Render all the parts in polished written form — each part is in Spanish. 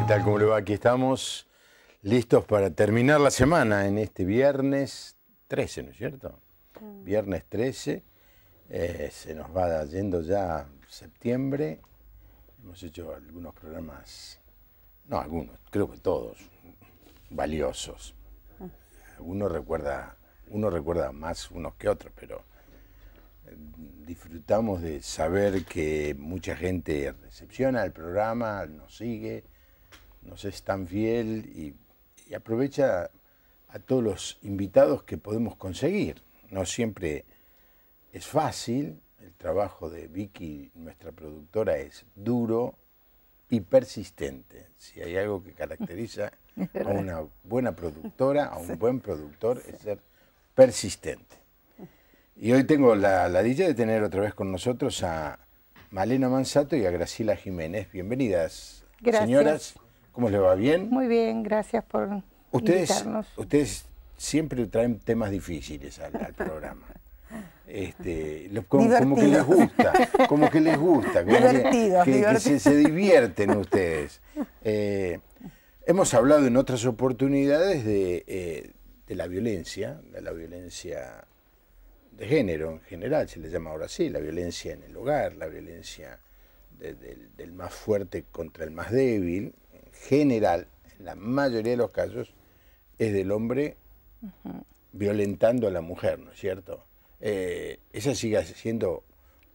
tal? ¿Cómo le va? Aquí estamos listos para terminar la semana en este viernes 13, ¿no es cierto? Viernes 13, se nos va yendo ya septiembre. Hemos hecho algunos programas, no algunos, creo que todos, valiosos. Uno recuerda más unos que otros, pero disfrutamos de saber que mucha gente recepciona el programa, nos sigue, nos es tan fiel y aprovecha a todos los invitados que podemos conseguir. No siempre es fácil, el trabajo de Vicky, nuestra productora, es duro y persistente. Si hay algo que caracteriza a una buena productora, a un buen productor, es ser persistente. Y hoy tengo la dicha de tener otra vez con nosotros a Malena Mansato y a Graciela Jiménez. Bienvenidas, gracias. Señoras. ¿Cómo les va? ¿Bien? Muy bien, gracias por invitarnos. Ustedes siempre traen temas difíciles al programa. Como que les gusta, que se divierten ustedes. Hemos hablado en otras oportunidades de la violencia de género en general, se le llama ahora así, la violencia en el hogar, la violencia del más fuerte contra el más débil. En general, en la mayoría de los casos, es del hombre violentando a la mujer, ¿no es cierto? Ese sigue siendo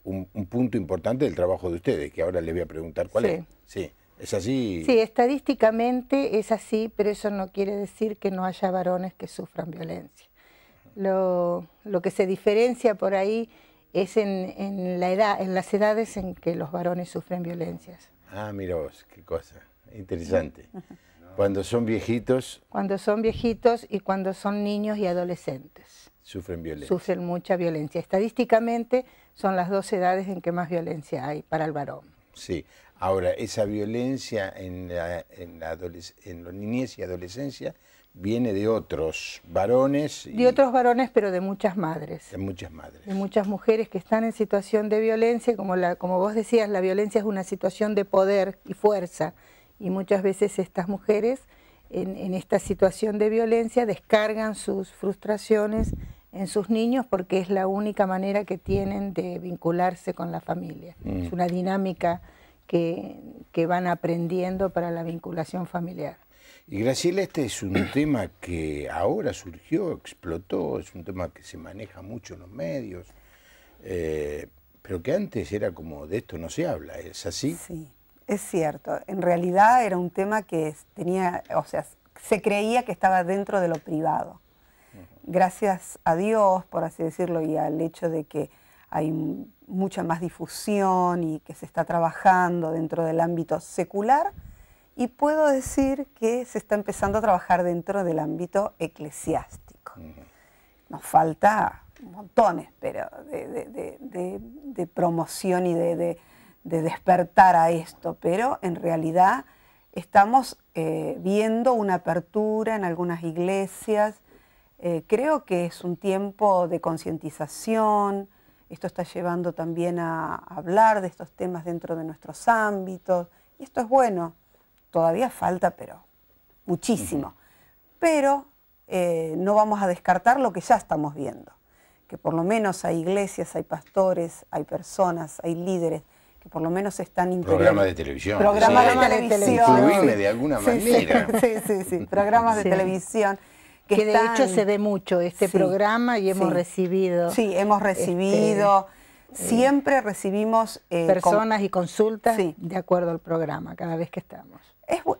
un punto importante del trabajo de ustedes, que ahora les voy a preguntar cuál es. Sí, ¿es así? Sí, estadísticamente es así, pero eso no quiere decir que no haya varones que sufran violencia. Lo que se diferencia por ahí es en la edad, en las edades en que los varones sufren violencias. Ah, mira vos, qué cosa, interesante. Cuando son viejitos... Cuando son viejitos y cuando son niños y adolescentes. Sufren violencia. Sufren mucha violencia. Estadísticamente son las dos edades en que más violencia hay para el varón. Sí. Ahora, esa violencia en la niñez y adolescencia viene de otros varones. De otros varones, pero de muchas madres. De muchas madres. De muchas mujeres que están en situación de violencia. Como vos decías, la violencia es una situación de poder y fuerza. Y muchas veces estas mujeres, en esta situación de violencia, descargan sus frustraciones en sus niños porque es la única manera que tienen de vincularse con la familia. Es una dinámica que van aprendiendo para la vinculación familiar. Y Graciela, este es un tema que ahora surgió, explotó, es un tema que se maneja mucho en los medios, pero que antes era como de esto no se habla, ¿es así? Sí, es cierto. En realidad era un tema que tenía, o sea, se creía que estaba dentro de lo privado. Gracias a Dios, por así decirlo, y al hecho de que hay mucha más difusión y que se está trabajando dentro del ámbito secular, y puedo decir que se está empezando a trabajar dentro del ámbito eclesiástico. Nos falta montones, pero de promoción y de despertar a esto, pero en realidad estamos viendo una apertura en algunas iglesias. Creo que es un tiempo de concientización. Esto está llevando también a hablar de estos temas dentro de nuestros ámbitos, y esto es bueno. Todavía falta, pero muchísimo. Pero no vamos a descartar lo que ya estamos viendo, que por lo menos hay iglesias, hay pastores, hay personas, hay líderes que por lo menos están Programas de televisión. Programas de televisión. Incluirme de alguna manera. Sí, programas de televisión. Que de hecho se ve mucho este programa y hemos recibido... Sí, hemos recibido... Siempre recibimos... personas y consultas de acuerdo al programa, cada vez que estamos.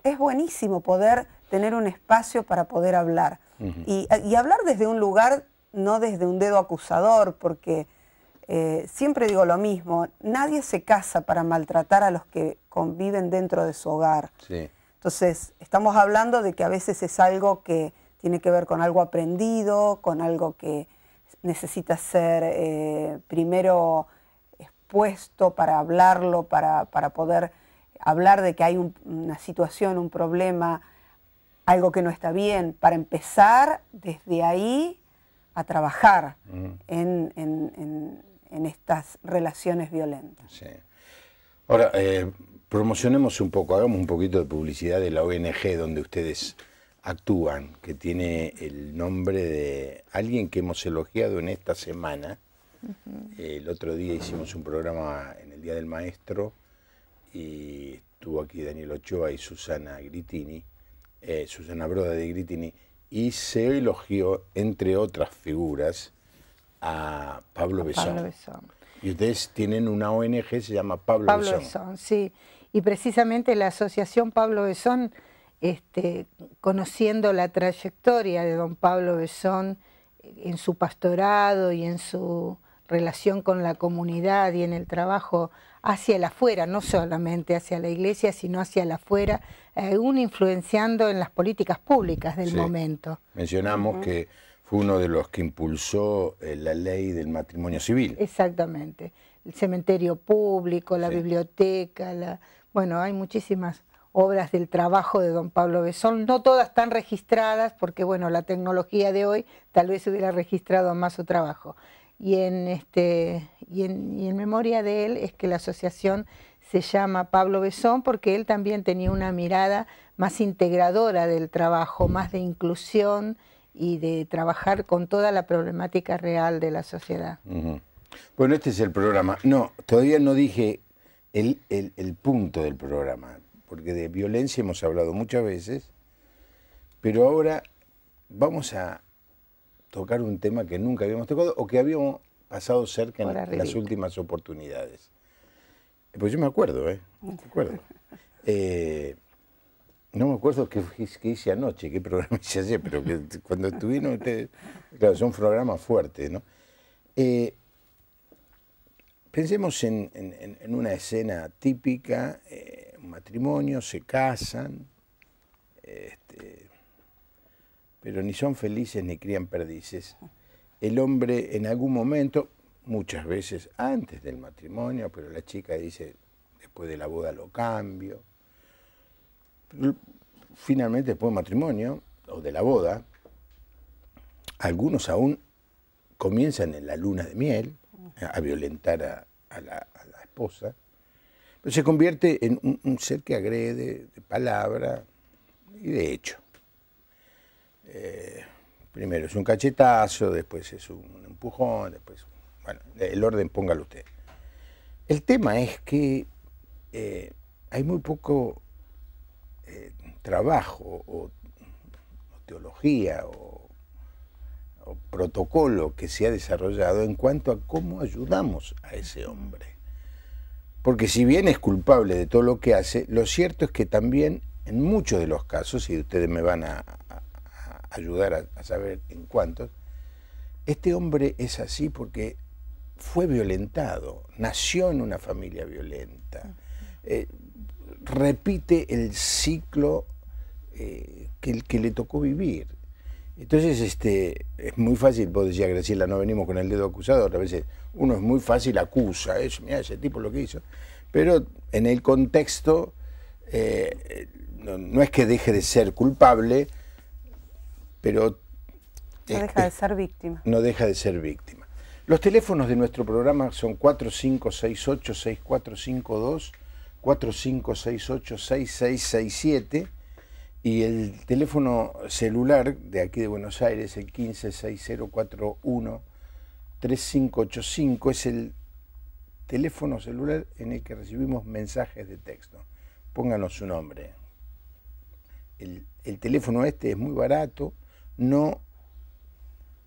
Es buenísimo poder tener un espacio para poder hablar. Y hablar desde un lugar, no desde un dedo acusador, porque siempre digo lo mismo, nadie se casa para maltratar a los que conviven dentro de su hogar. Entonces, estamos hablando de que a veces es algo que tiene que ver con algo aprendido, con algo que necesita ser primero expuesto para hablarlo, para poder hablar de que hay una situación, un problema, algo que no está bien, para empezar desde ahí a trabajar en estas relaciones violentas. Sí. Ahora, promocionemos un poco, hagamos un poquito de publicidad de la ONG donde ustedes actúan, que tiene el nombre de alguien que hemos elogiado en esta semana. El otro día hicimos un programa en el Día del Maestro y estuvo aquí Daniel Ochoa y Susana Gritini, Susana Broda de Gritini, y se elogió, entre otras figuras, a Pablo Besón. Y ustedes tienen una ONG que se llama Pablo Besón. Sí. Y precisamente la Asociación Pablo Besón, conociendo la trayectoria de don Pablo Besón en su pastorado y en su relación con la comunidad y en el trabajo hacia el afuera, no solamente hacia la iglesia, sino hacia el afuera, aún influenciando en las políticas públicas del momento. Mencionamos que fue uno de los que impulsó la ley del matrimonio civil. Exactamente. El cementerio público, la biblioteca, bueno, hay muchísimas obras del trabajo de don Pablo Besón, no todas están registradas porque, bueno, la tecnología de hoy tal vez hubiera registrado más su trabajo. Y en memoria de él es que la asociación se llama Pablo Besón porque él también tenía una mirada más integradora del trabajo, más de inclusión y de trabajar con toda la problemática real de la sociedad. Bueno, este es el programa. No, todavía no dije el punto del programa, porque de violencia hemos hablado muchas veces, pero ahora vamos a tocar un tema que nunca habíamos tocado o que habíamos pasado cerca en las últimas oportunidades. Pues yo me acuerdo, me acuerdo. No me acuerdo qué hice anoche, qué programa hice ayer, pero que cuando estuvieron ustedes, claro, son programas fuertes, ¿no? Pensemos en una escena típica, un matrimonio, se casan, pero ni son felices ni crían perdices. El hombre en algún momento, muchas veces antes del matrimonio, pero la chica dice, después de la boda lo cambio. Finalmente, después del matrimonio o de la boda, algunos aún comienzan en la luna de miel a violentar a la esposa, pero se convierte en un ser que agrede de palabra y de hecho. Primero es un cachetazo, después es un empujón, después, bueno, el orden póngalo usted. El tema es que hay muy poco trabajo o teología o protocolo que se ha desarrollado en cuanto a cómo ayudamos a ese hombre. Porque si bien es culpable de todo lo que hace, lo cierto es que también en muchos de los casos, y ustedes me van a ayudar a saber en cuántos, este hombre es así porque fue violentado, nació en una familia violenta, repite el ciclo que le tocó vivir. Entonces es muy fácil, vos decías, Graciela, no venimos con el dedo acusador, a veces uno es muy fácil, acusa, mira ese tipo lo que hizo, pero en el contexto no es que deje de ser culpable, pero no deja de ser víctima. No deja de ser víctima. Los teléfonos de nuestro programa son 4568-6452, 4568-6667 y el teléfono celular de aquí de Buenos Aires, el 156041-3585, es el teléfono celular en el que recibimos mensajes de texto. Pónganos su nombre. El teléfono es muy barato, no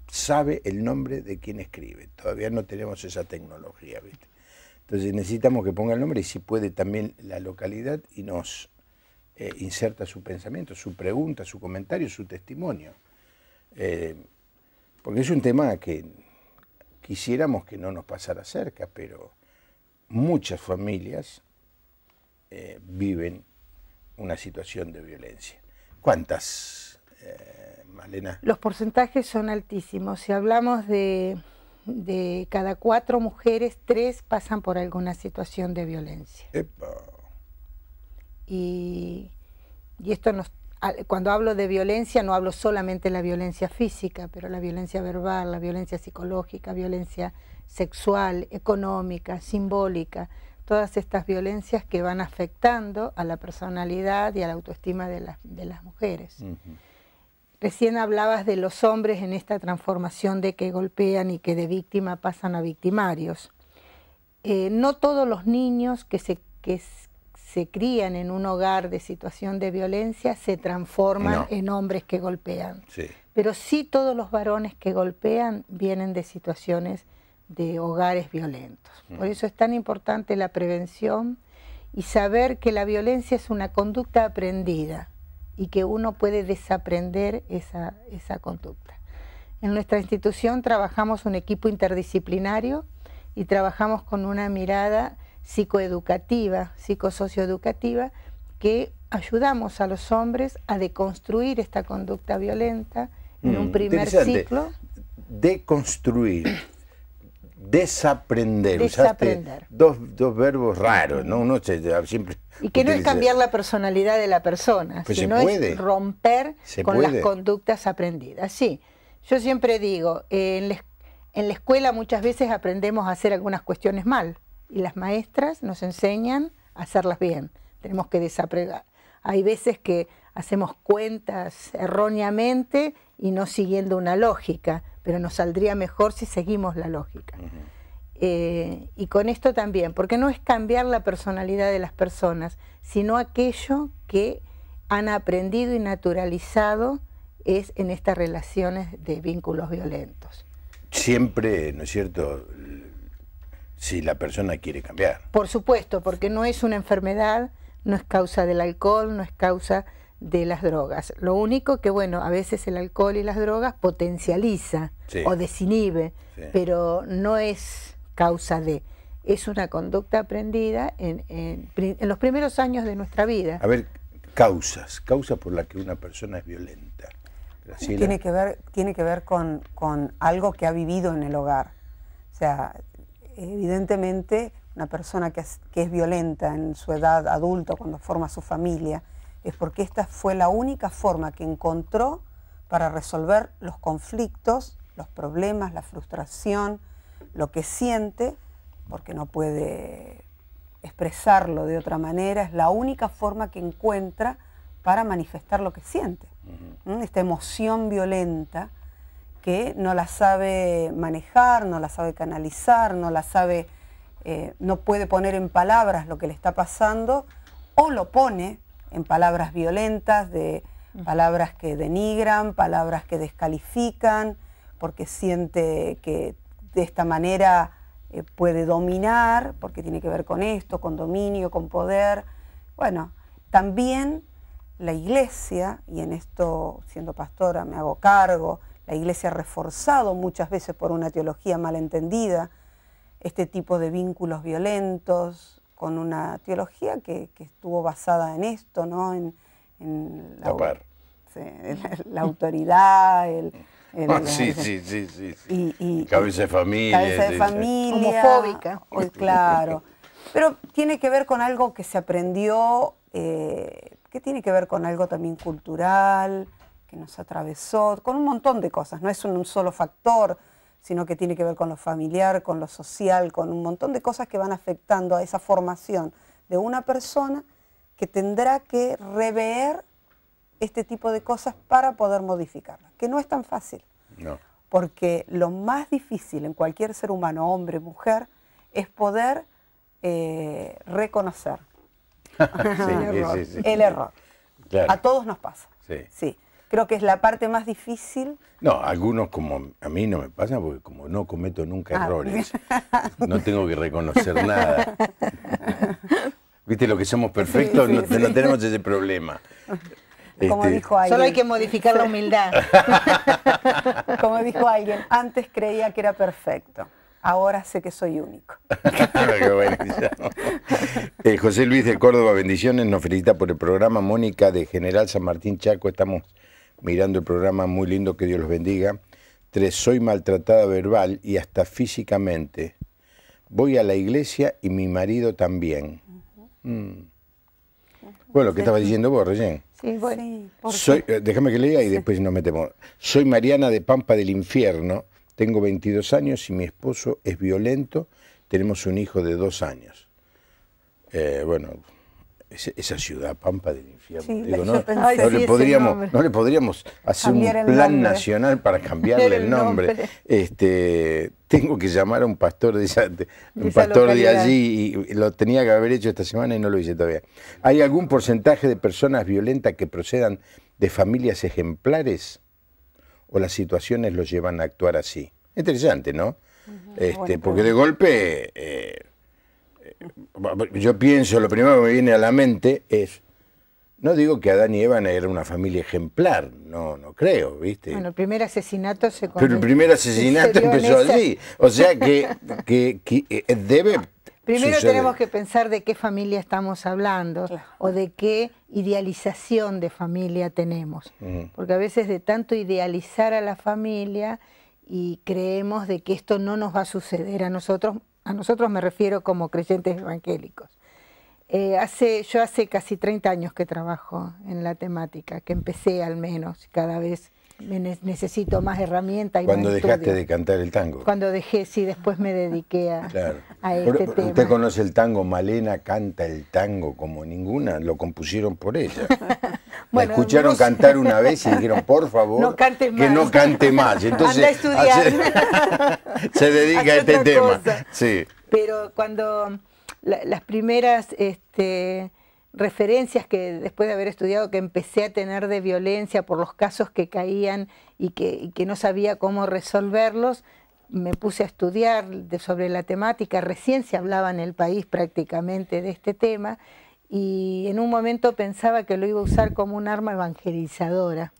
sabe el nombre de quien escribe. Todavía no tenemos esa tecnología, ¿viste? Entonces necesitamos que ponga el nombre y si puede también la localidad y nos inserta su pensamiento, su pregunta, su comentario, su testimonio. Porque es un tema que quisiéramos que no nos pasara cerca, pero muchas familias viven una situación de violencia. ¿Cuántas, Malena? Los porcentajes son altísimos. Si hablamos de cada 4 mujeres, 3 pasan por alguna situación de violencia. ¡Epa! Y esto cuando hablo de violencia no hablo solamente de la violencia física, pero la violencia verbal, la violencia psicológica, violencia sexual, económica, simbólica, todas estas violencias que van afectando a la personalidad y a la autoestima de las mujeres. Recién hablabas de los hombres en esta transformación de que golpean y que de víctima pasan a victimarios. No todos los niños que se crían en un hogar de situación de violencia se transforman en hombres que golpean. Sí. Pero sí todos los varones que golpean vienen de situaciones de hogares violentos. Por eso es tan importante la prevención y saber que la violencia es una conducta aprendida y que uno puede desaprender esa conducta. En nuestra institución trabajamos un equipo interdisciplinario y trabajamos con una mirada psicoeducativa, psicosocioeducativa, que ayudamos a los hombres a deconstruir esta conducta violenta en un primer ciclo. Deconstruir, desaprender. Desaprender. Dos verbos raros, ¿no? Uno siempre y que no es cambiar la personalidad de la persona, pues sino es romper con las conductas aprendidas. Sí, yo siempre digo, en la escuela muchas veces aprendemos a hacer algunas cuestiones mal y las maestras nos enseñan a hacerlas bien. Tenemos que desaprender. Hay veces que hacemos cuentas erróneamente y no siguiendo una lógica, pero nos saldría mejor si seguimos la lógica. Y con esto también, porque no es cambiar la personalidad de las personas, sino aquello que han aprendido y naturalizado es en estas relaciones de vínculos violentos. Siempre, ¿no es cierto?, si la persona quiere cambiar. Por supuesto, porque no es una enfermedad, no es causa del alcohol, no es causa de las drogas. Lo único que, bueno, a veces el alcohol y las drogas potencializa o desinhibe, pero no es causa de, es una conducta aprendida en los primeros años de nuestra vida. A ver, causas por las que una persona es violenta. Graciela. Tiene que ver con algo que ha vivido en el hogar. O sea, evidentemente una persona que es violenta en su edad adulta, cuando forma su familia, es porque esta fue la única forma que encontró para resolver los conflictos, los problemas, la frustración, lo que siente, porque no puede expresarlo de otra manera, es la única forma que encuentra para manifestar lo que siente. Esta emoción violenta que no la sabe manejar, no la sabe canalizar, no la sabe, no puede poner en palabras lo que le está pasando, o lo pone en palabras violentas, palabras que denigran, palabras que descalifican, porque siente que de esta manera puede dominar, porque tiene que ver con esto, con dominio, con poder. Bueno, también la Iglesia, y en esto siendo pastora me hago cargo, la Iglesia ha reforzado muchas veces por una teología malentendida este tipo de vínculos violentos, con una teología que estuvo basada en esto, ¿no? En la autoridad, sí. Cabeza de familia. Cabeza de familia. Homofóbica. Claro. Pero tiene que ver con algo que se aprendió, que tiene que ver con algo también cultural, que nos atravesó, con un montón de cosas. No es un solo factor, sino que tiene que ver con lo familiar, con lo social, con un montón de cosas que van afectando a esa formación de una persona que tendrá que rever este tipo de cosas para poder modificarlas, que no es tan fácil. No. Porque lo más difícil en cualquier ser humano, hombre, mujer, es poder reconocer el error. Claro. A todos nos pasa. Sí. Creo que es la parte más difícil. No, algunos como a mí no me pasa porque como no cometo nunca errores, no tengo que reconocer nada. ¿Viste lo que somos perfectos? No tenemos ese problema. Como dijo alguien. Solo hay que modificar la humildad. Como dijo alguien, antes creía que era perfecto, ahora sé que soy único. José Luis de Córdoba, bendiciones, nos felicita por el programa. Mónica de General San Martín Chaco, estamos mirando el programa, muy lindo, que Dios los bendiga. 3, soy maltratada verbal y hasta físicamente. Voy a la iglesia y mi marido también. Bueno, lo que estaba diciendo vos recién. Sí, bueno. Déjame que lea y después nos metemos. Soy Mariana de Pampa del Infierno, tengo 22 años y mi esposo es violento, tenemos un hijo de 2 años. bueno, esa ciudad pampa del infierno. Sí, Digo, yo no, pensé- Ay, no sí, le ese podríamos hacer un Cambiar el plan nombre. nacional para cambiarle el nombre. Tengo que llamar a un pastor de esa de localidad. allí, y lo tenía que haber hecho esta semana y no lo hice todavía. ¿Hay algún porcentaje de personas violentas que procedan de familias ejemplares o las situaciones los llevan a actuar así? Interesante, ¿no? Porque de golpe, yo pienso, lo primero que me viene a la mente es, no digo que Adán y Eva eran una familia ejemplar, no creo, ¿viste? Bueno, el primer asesinato se Pero el primer asesinato empezó allí, o sea que debe Primero suceder. tenemos que pensar de qué familia estamos hablando, Claro. o de qué idealización de familia tenemos. Porque a veces de tanto idealizar a la familia y creemos de que esto no nos va a suceder a nosotros me refiero como creyentes evangélicos. Yo hace casi 30 años que trabajo en la temática, que empecé al menos, cada vez necesito más herramientas y Cuando más dejaste estudios. de cantar el tango. Cuando dejé, sí, después me dediqué a este tema. ¿Usted conoce el tango? Malena canta el tango como ninguna, lo compusieron por ella. Bueno, la escucharon vos- cantar una vez y dijeron, por favor, No cante que más. no cante más. Entonces, Anda a estudiar. se dedica a Hace este otra tema. cosa. Sí. Pero cuando las primeras referencias que después de haber estudiado que empecé a tener de violencia por los casos que caían y que no sabía cómo resolverlos, me puse a estudiar sobre la temática. Recién se hablaba en el país prácticamente de este tema y en un momento pensaba que lo iba a usar como un arma evangelizadora.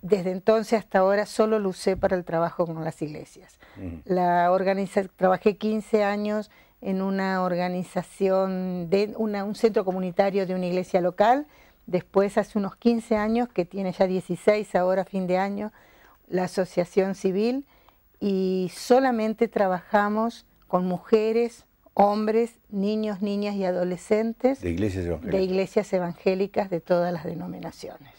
Desde entonces hasta ahora solo lo usé para el trabajo con las iglesias. Trabajé 15 años en una organización, un centro comunitario de una iglesia local. Después, hace unos 15 años, que tiene ya 16 ahora, fin de año, la asociación civil, y solamente trabajamos con mujeres, hombres, niños, niñas y adolescentes De iglesias evangélicas de todas las denominaciones.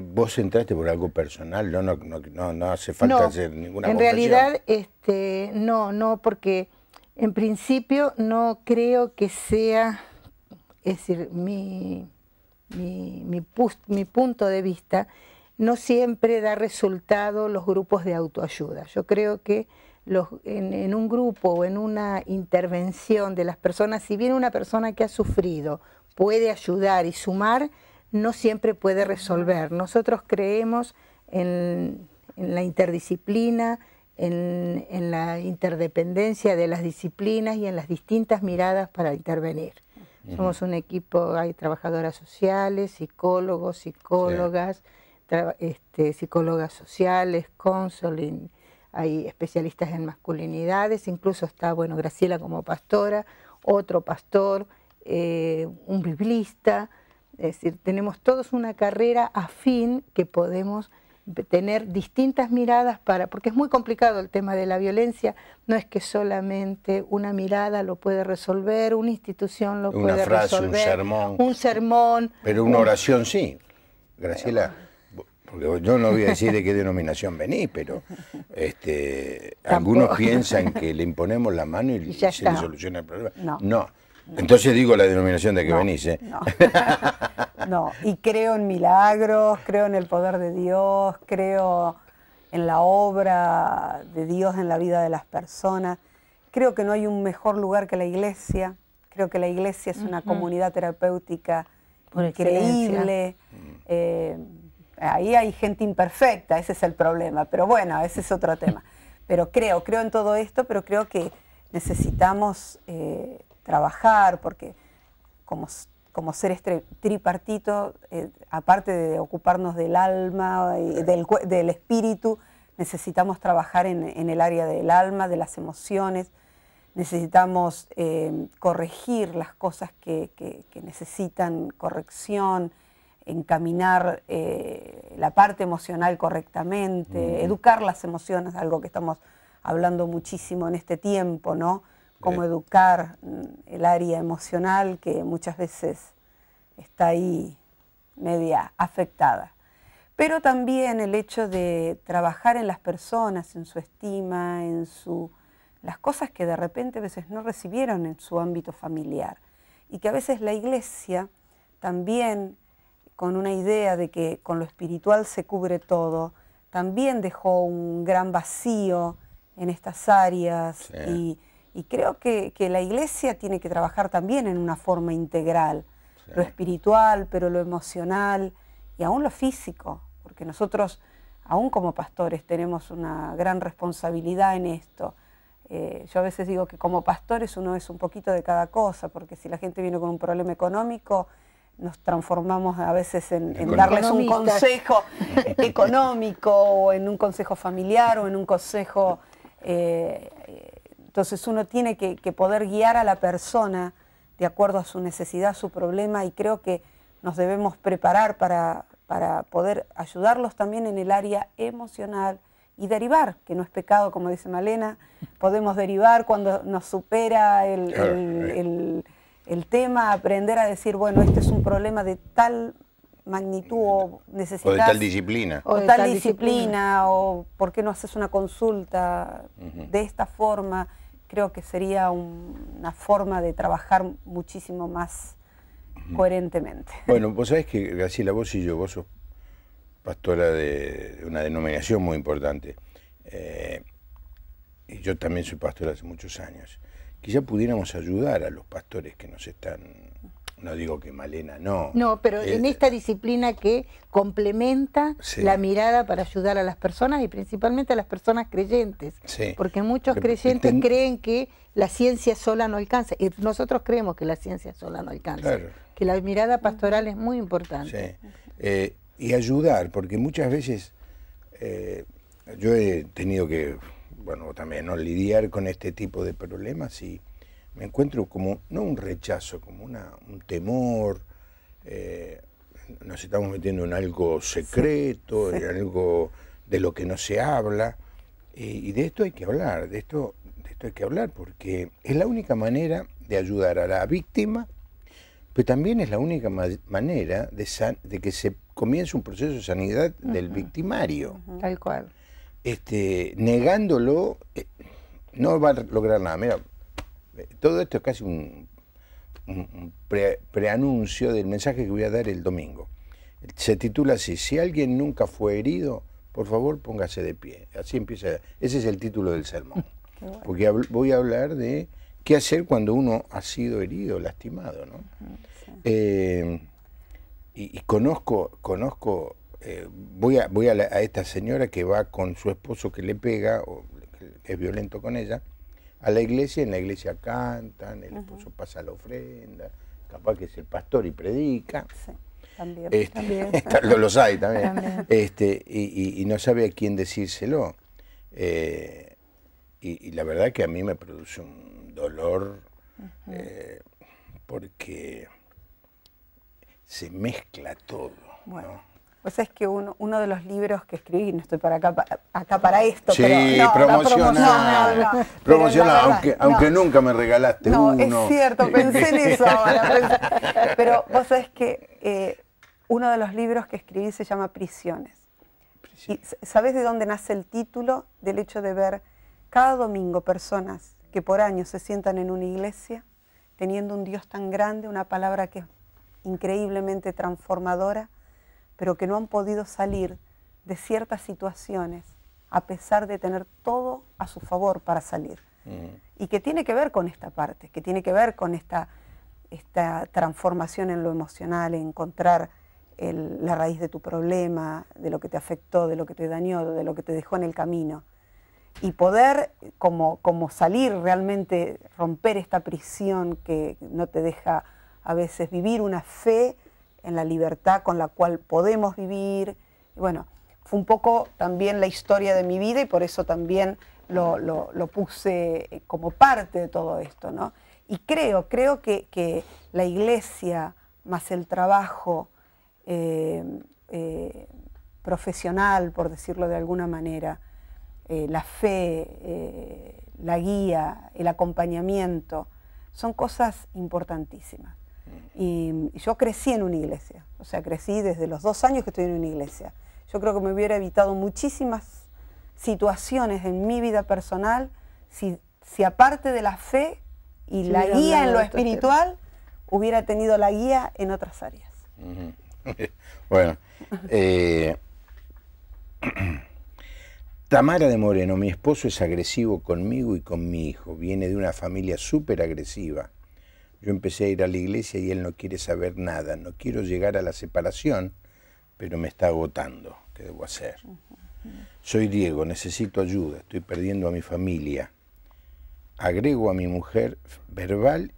¿Vos entraste por algo personal? No hace falta hacer ninguna en confesión. realidad no, porque en principio no creo que sea, es decir, mi punto de vista no siempre da resultado los grupos de autoayuda. Yo creo que en un grupo o en una intervención de las personas, si bien una persona que ha sufrido puede ayudar y sumar, no siempre puede resolver. Nosotros creemos en la interdisciplina, en la interdependencia de las disciplinas y en las distintas miradas para intervenir. Somos un equipo, hay trabajadoras sociales, psicólogos, psicólogas, psicólogas sociales, counseling, hay especialistas en masculinidades, incluso está, bueno, Graciela como pastora, otro pastor, un biblista. Es decir, tenemos todos una carrera afín que podemos tener distintas miradas porque es muy complicado el tema de la violencia, no es que solamente una mirada lo puede resolver, una institución lo puede resolver, un sermón. Pero una oración sí, Graciela, porque yo no voy a decir de qué denominación venís, pero algunos piensan que le imponemos la mano y se le soluciona el problema. No. Entonces digo la denominación de que venís. No, y creo en milagros, creo en el poder de Dios, creo en la obra de Dios en la vida de las personas. Creo que no hay un mejor lugar que la iglesia. Creo que la iglesia es una comunidad terapéutica increíble. Ahí hay gente imperfecta, ese es el problema, pero bueno, ese es otro tema. Pero creo en todo esto, pero creo que necesitamos trabajar, porque como seres tripartitos, aparte de ocuparnos del alma y del espíritu, necesitamos trabajar en el área del alma, de las emociones, necesitamos corregir las cosas que necesitan corrección, encaminar la parte emocional correctamente, educar las emociones, algo que estamos hablando muchísimo en este tiempo, ¿no? Cómo educar el área emocional que muchas veces está ahí media afectada. Pero también el hecho de trabajar en las personas, en su estima, en su las cosas que de repente a veces no recibieron en su ámbito familiar. Y que a veces la iglesia también, con una idea de que con lo espiritual se cubre todo, también dejó un gran vacío en estas áreas. Sí. Y creo que la iglesia tiene que trabajar también en una forma integral. Sí. Lo espiritual, pero lo emocional y aún lo físico, porque nosotros, aún como pastores, tenemos una gran responsabilidad en esto. Yo a veces digo que como pastores uno es un poquito de cada cosa, porque si la gente viene con un problema económico, nos transformamos a veces en darles un consejo económico, o en un consejo familiar, o en un consejo... entonces uno tiene que poder guiar a la persona de acuerdo a su necesidad, a su problema, y creo que nos debemos preparar para poder ayudarlos también en el área emocional, y derivar, que no es pecado, como dice Malena, podemos derivar cuando nos supera el tema, aprender a decir, bueno, este es un problema de tal magnitud, o necesitas... O de tal disciplina. O de tal disciplina, o por qué no haces una consulta de esta forma. Creo que sería una forma de trabajar muchísimo más coherentemente. Bueno, vos sabés que, Graciela, vos sos pastora de una denominación muy importante, y yo también soy pastor hace muchos años. Quizá pudiéramos ayudar a los pastores que nos están, no digo que Malena no. No, pero en esta disciplina que complementa la mirada para ayudar a las personas, y principalmente a las personas creyentes, porque muchos creyentes creen que la ciencia sola no alcanza, y nosotros creemos que la ciencia sola no alcanza, que la mirada pastoral es muy importante. Y ayudar, porque muchas veces yo he tenido que, bueno, también no lidiar con este tipo de problemas, y me encuentro como, no un rechazo, como un temor, nos estamos metiendo en algo secreto, en algo de lo que no se habla, y de esto hay que hablar, de esto hay que hablar, porque es la única manera de ayudar a la víctima, pero también es la única manera de que se comience un proceso de sanidad del victimario. Tal cual. Negándolo, no va a lograr nada. Mira, todo esto es casi un preanuncio del mensaje que voy a dar el domingo. Se titula así: si alguien nunca fue herido, por favor póngase de pie. Así empieza, ese es el título del sermón. Bueno. Porque voy a hablar de qué hacer cuando uno ha sido herido, lastimado, ¿no? Y conozco voy a esta señora que va con su esposo que le pega, o que es violento con ella, a la iglesia. En la iglesia cantan, el esposo pasa la ofrenda, capaz que es el pastor y predica. Sí, también. Los hay también. Y no sabe a quién decírselo. Y la verdad que a mí me produce un dolor, porque se mezcla todo. Bueno, ¿no? Pues es que uno de los libros que escribí, no estoy acá para esto, sí, pero no, promocionar, aunque nunca me regalaste uno. No, es cierto, pensé en eso ahora. Pero vos sabés que uno de los libros que escribí se llama Prisiones. ¿Y sabés de dónde nace el título? Del hecho de ver cada domingo personas que por años se sientan en una iglesia, teniendo un Dios tan grande, una palabra que es increíblemente transformadora, pero que no han podido salir de ciertas situaciones a pesar de tener todo a su favor para salir. Y que tiene que ver con esta parte, que tiene que ver con esta transformación en lo emocional, en encontrar la raíz de tu problema, de lo que te afectó, de lo que te dañó, de lo que te dejó en el camino. Y poder como salir realmente, romper esta prisión que no te deja a veces vivir una fe en la libertad con la cual podemos vivir. Y bueno, fue un poco también la historia de mi vida, y por eso también lo puse como parte de todo esto, ¿no? Y creo que la iglesia más el trabajo profesional, por decirlo de alguna manera, la fe, la guía, el acompañamiento, son cosas importantísimas. Y yo crecí en una iglesia, o sea, crecí desde los 2 años que estoy en una iglesia. Yo creo que me hubiera evitado muchísimas situaciones en mi vida personal si si aparte de la fe y la guía en lo espiritual, hubiera tenido la guía en otras áreas. Bueno, Tamara de Moreno, mi esposo es agresivo conmigo y con mi hijo, viene de una familia súper agresiva. Yo empecé a ir a la iglesia y él no quiere saber nada, no quiero llegar a la separación, pero me está agotando. ¿Qué debo hacer? Soy Diego, necesito ayuda, estoy perdiendo a mi familia. Agrego a mi mujer verbal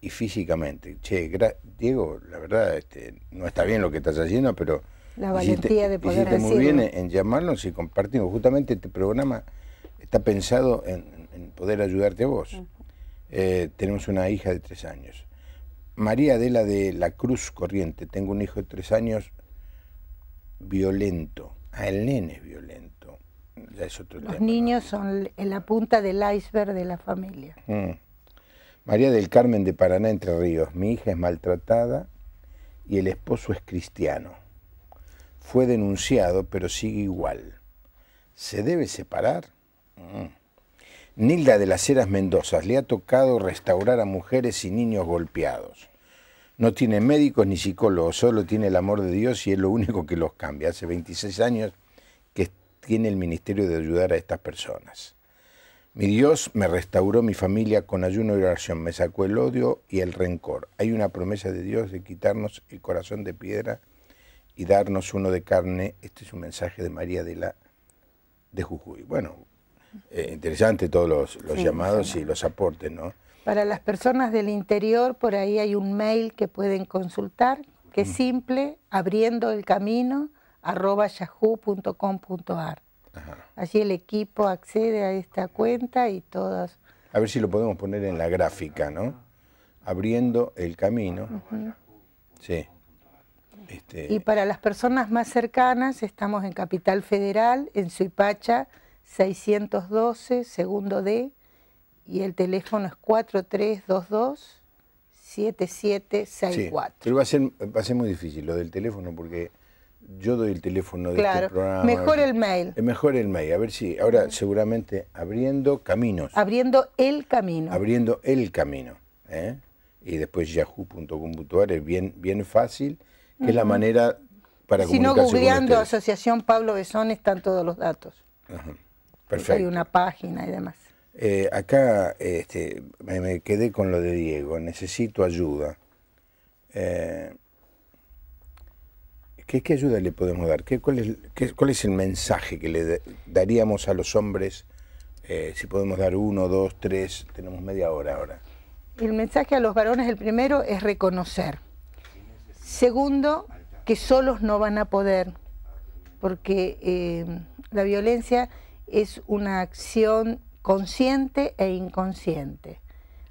y físicamente. Che, Diego, la verdad, no está bien lo que estás haciendo, pero la valentía de poder decirlo. Muy bien en llamarnos y compartimos. Justamente este programa está pensado en poder ayudarte a vos. Tenemos una hija de 3 años. María Adela de la Cruz Corriente, tengo un hijo de 3 años violento. El nene es violento. Ya es otro tema. Los niños son en la punta del iceberg de la familia. María del Carmen de Paraná, Entre Ríos. Mi hija es maltratada y el esposo es cristiano. Fue denunciado, pero sigue igual. ¿Se debe separar? Nilda de las Heras Mendoza. Le ha tocado restaurar a mujeres y niños golpeados. No tiene médicos ni psicólogos, solo tiene el amor de Dios y es lo único que los cambia. Hace 26 años que tiene el ministerio de ayudar a estas personas. Mi Dios me restauró mi familia con ayuno y oración, me sacó el odio y el rencor. Hay una promesa de Dios de quitarnos el corazón de piedra y darnos uno de carne. Este es un mensaje de María de Jujuy. Bueno, interesante todos los llamados y los aportes, ¿no? Para las personas del interior, por ahí hay un mail que pueden consultar, que es simple, abriendoelcamino@yahoo.com.ar. Allí el equipo accede a esta cuenta y todas. A ver si lo podemos poner en la gráfica, ¿no? Abriendo el camino. Sí. Y para las personas más cercanas, estamos en Capital Federal, en Suipacha 612, segundo D, y el teléfono es 4322-7764. Sí, pero va a ser muy difícil lo del teléfono porque yo doy el teléfono de este programa. Mejor el mail. Mejor el mail, a ver si, ahora seguramente abriendo caminos. Abriendo el camino. Abriendo el camino. Y después yahoo.com.ar es bien fácil, que es la manera para comunicarse con ustedes. Si no, googleando Asociación Pablo Besón están todos los datos. Perfecto. Hay una página y demás. Acá me quedé con lo de Diego, necesito ayuda. ¿Qué ayuda le podemos dar? ¿Cuál es el mensaje que le daríamos a los hombres? Si podemos dar 1, 2, 3, tenemos media hora ahora. El mensaje a los varones, el primero, es reconocer. Segundo, que solos no van a poder, porque la violencia es una acción consciente e inconsciente.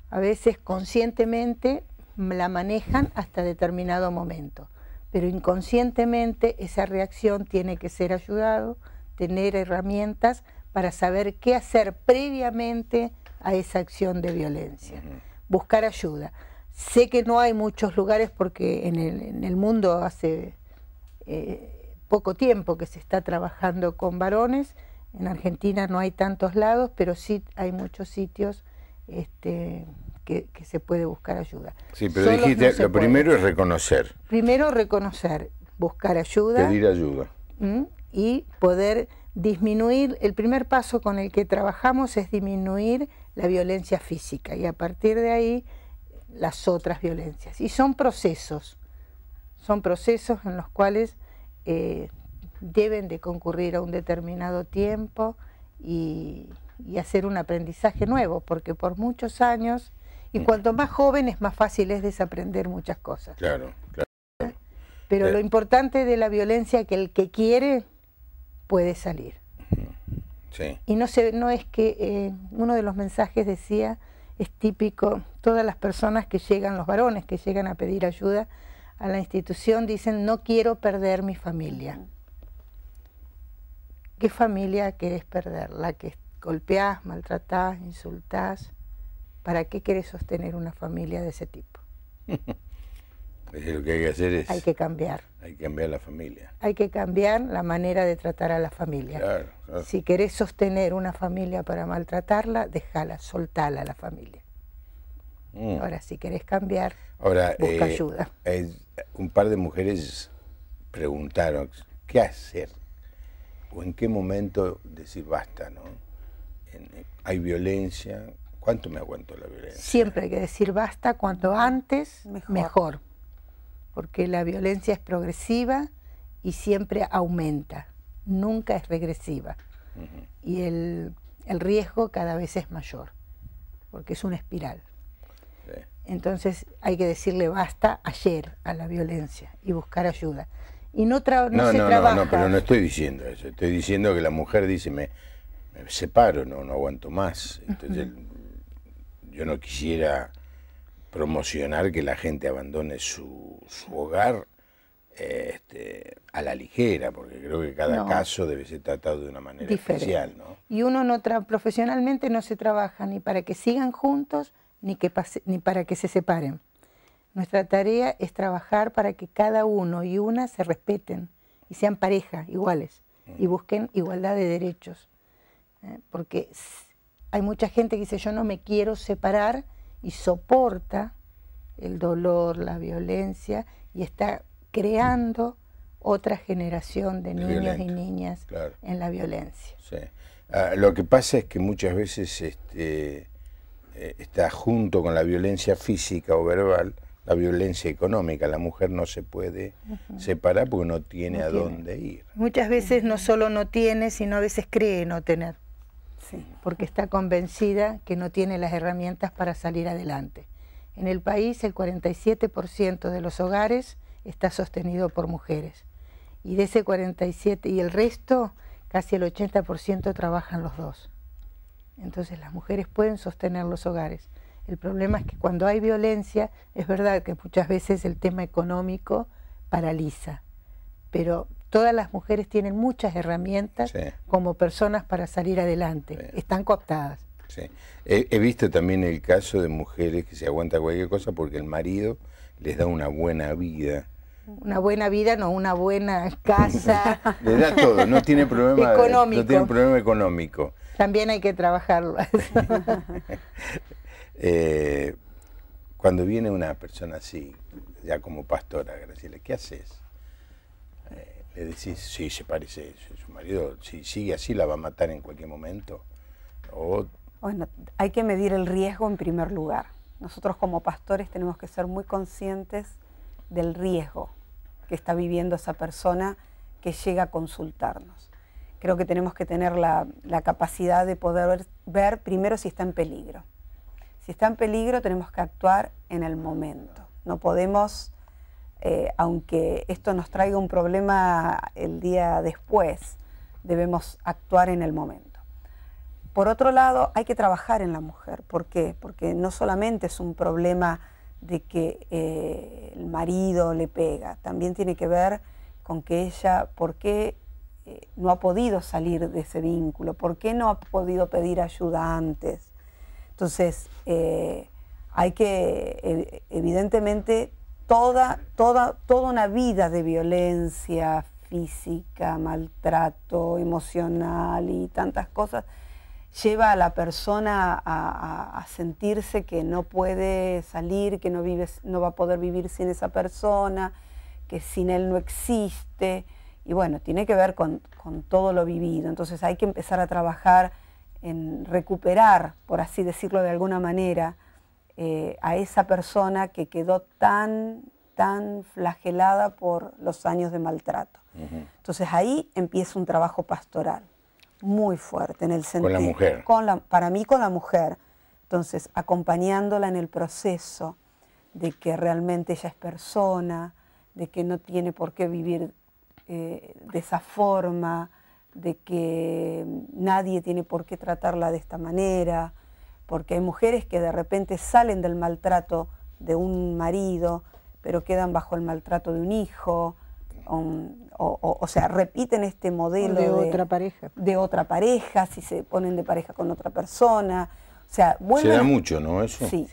A veces conscientemente la manejan hasta determinado momento, pero inconscientemente esa reacción tiene que ser ayudado, tener herramientas para saber qué hacer previamente a esa acción de violencia. Buscar ayuda. Sé que no hay muchos lugares porque en el mundo hace poco tiempo que se está trabajando con varones. En Argentina no hay tantos lados, pero sí hay muchos sitios que se puede buscar ayuda. Sí, pero dijiste, lo primero es reconocer. Primero reconocer, buscar ayuda. Pedir ayuda. Y poder disminuir, el primer paso con el que trabajamos es disminuir la violencia física y a partir de ahí las otras violencias. Y son procesos en los cuales deben de concurrir a un determinado tiempo y hacer un aprendizaje nuevo, porque por muchos años, y cuanto más joven es más fácil es desaprender muchas cosas. Claro. Pero lo importante de la violencia es que el que quiere puede salir. Sí. Y no es que uno de los mensajes decía, es típico, todas las personas que llegan, los varones que llegan a pedir ayuda a la institución dicen, no quiero perder mi familia. ¿Qué familia querés perder? ¿La que golpeás, maltratás, insultás? ¿Para qué querés sostener una familia de ese tipo? Lo que hay que hacer es... Hay que cambiar. Hay que cambiar la familia. Hay que cambiar la manera de tratar a la familia. Claro, claro. Si querés sostener una familia para maltratarla, déjala, soltala a la familia. Ahora, si querés cambiar, busca ayuda. Un par de mujeres preguntaron, ¿qué hacer? ¿O en qué momento decir basta, no? Hay violencia, ¿cuánto me aguanto la violencia? Siempre hay que decir basta, cuanto antes, mejor. Porque la violencia es progresiva y siempre aumenta, nunca es regresiva. Y el riesgo cada vez es mayor, porque es una espiral. Sí. Entonces hay que decirle basta ayer a la violencia y buscar ayuda. Y no se trabaja. No, pero no estoy diciendo eso. Estoy diciendo que la mujer dice, me separo, no aguanto más. Entonces yo no quisiera promocionar que la gente abandone su hogar a la ligera, porque creo que cada caso debe ser tratado de una manera especial, ¿no? Y uno profesionalmente no se trabaja ni para que sigan juntos, ni para que se separen. Nuestra tarea es trabajar para que cada uno y una se respeten y sean pareja, iguales, y busquen igualdad de derechos. Porque hay mucha gente que dice, yo no me quiero separar, y soporta el dolor, la violencia, y está creando otra generación de niños y niñas en la violencia. Sí. Lo que pasa es que muchas veces está junto con la violencia física o verbal la violencia económica. La mujer no se puede separar porque no tiene a dónde ir. Muchas veces no solo no tiene, sino a veces cree no tener. Sí. Porque está convencida que no tiene las herramientas para salir adelante. En el país el 47% de los hogares está sostenido por mujeres. Y de ese 47%, y el resto, casi el 80% trabajan los dos. Entonces las mujeres pueden sostener los hogares. El problema es que cuando hay violencia, es verdad que muchas veces el tema económico paraliza, pero todas las mujeres tienen muchas herramientas como personas para salir adelante, están cooptadas. Sí. He visto también el caso de mujeres que se aguantan cualquier cosa porque el marido les da una buena vida. Una buena vida, no, una buena casa. Le da todo, no tiene problema económico. No tiene problema económico. También hay que trabajarlo. Cuando viene una persona así, ya como pastora, Graciela, ¿qué haces? Le decís, sí, se parece, su marido, si sigue así la va a matar en cualquier momento. Bueno, hay que medir el riesgo en primer lugar. Nosotros como pastores tenemos que ser muy conscientes del riesgo que está viviendo esa persona que llega a consultarnos. Creo que tenemos que tener la capacidad de poder ver primero si está en peligro. Si está en peligro tenemos que actuar en el momento. No podemos, aunque esto nos traiga un problema el día después, debemos actuar en el momento. Por otro lado, hay que trabajar en la mujer. ¿Por qué? Porque no solamente es un problema de que el marido le pega, también tiene que ver con que ella, ¿por qué no ha podido salir de ese vínculo? ¿Por qué no ha podido pedir ayuda antes? Entonces, hay que, evidentemente, toda una vida de violencia física, maltrato emocional y tantas cosas, lleva a la persona a sentirse que no puede salir, que no va a poder vivir sin esa persona, que sin él no existe. Y bueno, tiene que ver con todo lo vivido. Entonces hay que empezar a trabajar en recuperar, por así decirlo de alguna manera, a esa persona que quedó tan flagelada por los años de maltrato. Entonces ahí empieza un trabajo pastoral muy fuerte en el sentido... Con la mujer. Para mí con la mujer. Entonces acompañándola en el proceso de que realmente ella es persona, de que no tiene por qué vivir de esa forma, de que nadie tiene por qué tratarla de esta manera, porque hay mujeres que de repente salen del maltrato de un marido, pero quedan bajo el maltrato de un hijo, o sea, repiten este modelo de otra pareja. De otra pareja, si se ponen de pareja con otra persona. O sea, se da mucho, ¿no? Eso. Sí.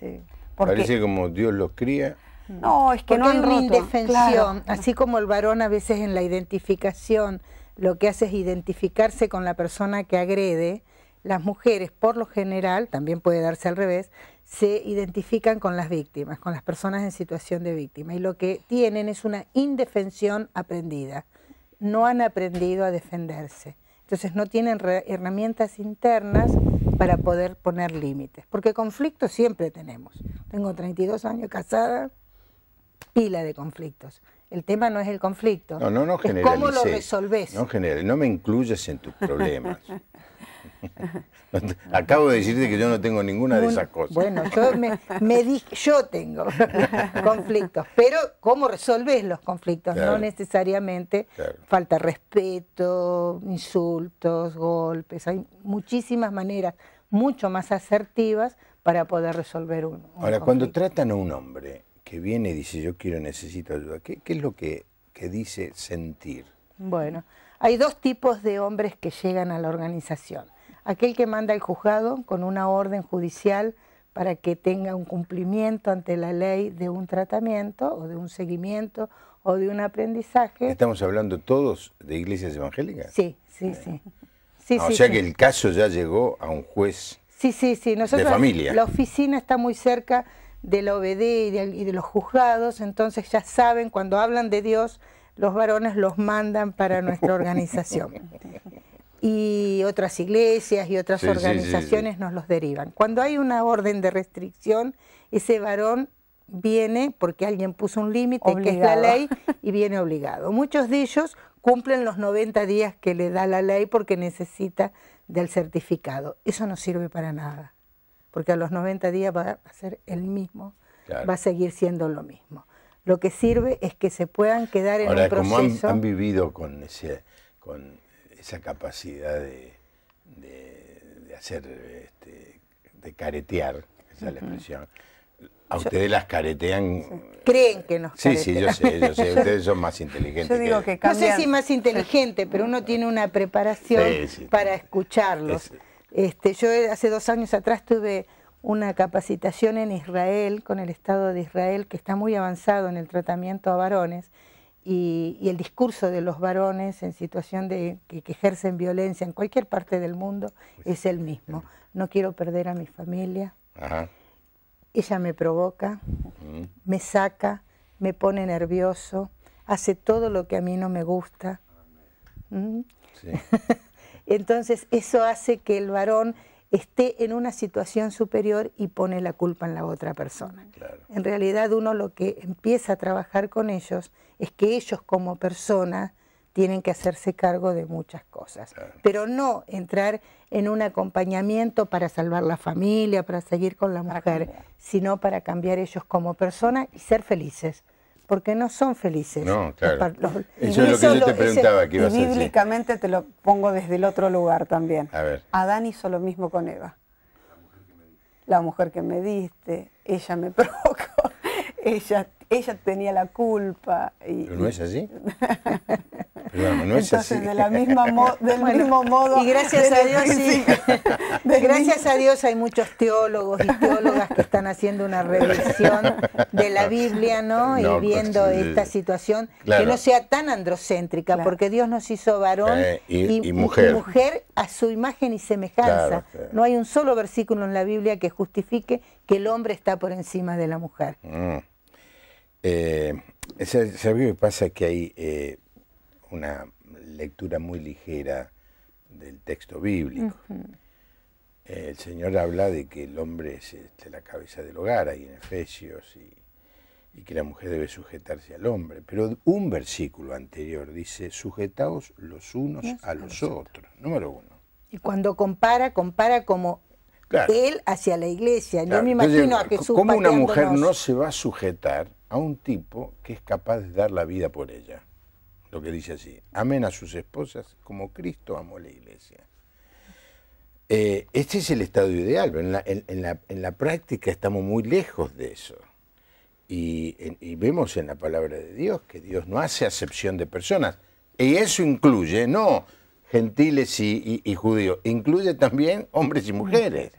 Porque parece como Dios los cría No, es que porque no hay han una roto. indefensión, Claro. así como el varón a veces en la identificación lo que hace es identificarse con la persona que agrede, las mujeres por lo general, también puede darse al revés, se identifican con las víctimas, con las personas en situación de víctima, y lo que tienen es una indefensión aprendida, no han aprendido a defenderse, entonces no tienen herramientas internas para poder poner límites, porque conflictos siempre tenemos. Tengo 32 años casada, pila de conflictos. El tema no es el conflicto, No es cómo lo resolvés. No me incluyas en tus problemas. Acabo de decirte que yo no tengo ninguna de esas cosas. Bueno, yo tengo conflictos, pero ¿cómo resolvés los conflictos? Claro. No necesariamente falta respeto, insultos, golpes. Hay muchísimas maneras mucho más asertivas para poder resolver un Ahora, conflicto. cuando tratan a un hombre que viene y dice yo necesito ayuda, ¿qué es lo que dice sentir? Bueno, hay dos tipos de hombres que llegan a la organización. Aquel que manda al juzgado con una orden judicial para que tenga un cumplimiento ante la ley de un tratamiento o de un seguimiento o de un aprendizaje. ¿Estamos hablando todos de iglesias evangélicas? Sí, sí, sí. Sí, O sí, sea sí. que el caso ya llegó a un juez Sí, sí, sí. Nosotros, de familia. La oficina está muy cerca de la OBD y de los juzgados, entonces ya saben, cuando hablan de Dios, los varones los mandan para nuestra organización. Y otras iglesias y otras organizaciones nos los derivan. Cuando hay una orden de restricción, ese varón viene porque alguien puso un límite, que es la ley, y viene obligado. Muchos de ellos cumplen los 90 días que le da la ley porque necesita del certificado. Eso no sirve para nada, porque a los 90 días va a ser el mismo, va a seguir siendo lo mismo. Lo que sirve es que se puedan quedar en un proceso. Como han vivido con esa capacidad de hacer, de caretear, esa es la expresión. A ustedes las caretean. Creen que nos caretean. Sí, yo sé, ustedes son más inteligentes. Yo digo que no sé si más inteligente, pero uno tiene una preparación para escucharlos. Yo hace 2 años atrás tuve una capacitación en Israel, con el Estado de Israel, que está muy avanzado en el tratamiento a varones, y el discurso de los varones en situación de que ejercen violencia en cualquier parte del mundo es el mismo. No quiero perder a mi familia. Ajá. Ella me provoca, me saca, me pone nervioso, hace todo lo que a mí no me gusta. Sí. Entonces eso hace que el varón esté en una situación superior y pone la culpa en la otra persona. Claro. En realidad uno lo que empieza a trabajar con ellos es que ellos como personas tienen que hacerse cargo de muchas cosas, pero no entrar en un acompañamiento para salvar la familia, para seguir con la mujer, sino para cambiar ellos como personas y ser felices, porque no son felices. No, claro. Eso es lo que yo te preguntaba, que ibas a decir. Bíblicamente te lo pongo desde el otro lugar también. A ver. Adán hizo lo mismo con Eva. La mujer que me diste, ella me provocó, ella tenía la culpa. ¿Pero no es así? Perdón, no es entonces, así. de la misma del mismo modo. Y gracias a Dios, sí. Gracias a Dios hay muchos teólogos y teólogas que están haciendo una revisión de la Biblia, ¿no? Y viendo esta situación que no sea tan androcéntrica, porque Dios nos hizo varón y mujer a su imagen y semejanza. No hay un solo versículo en la Biblia que justifique que el hombre está por encima de la mujer. ¿Sabes qué pasa? Que hay una lectura muy ligera del texto bíblico. El Señor habla de que el hombre es la cabeza del hogar, ahí en Efesios, y que la mujer debe sujetarse al hombre. Pero un versículo anterior dice, sujetaos los unos a los otros. Número 1. Y cuando compara como él hacia la iglesia. Yo me imagino a Jesús ¿cómo una mujer pateándonos? no se va a sujetar a un tipo que es capaz de dar la vida por ella? Lo que dice así, amen a sus esposas como Cristo amó la iglesia. Este es el estado ideal, pero en la práctica estamos muy lejos de eso. Y vemos en la palabra de Dios que Dios no hace acepción de personas. Y eso incluye, no gentiles y judíos, incluye también hombres y mujeres.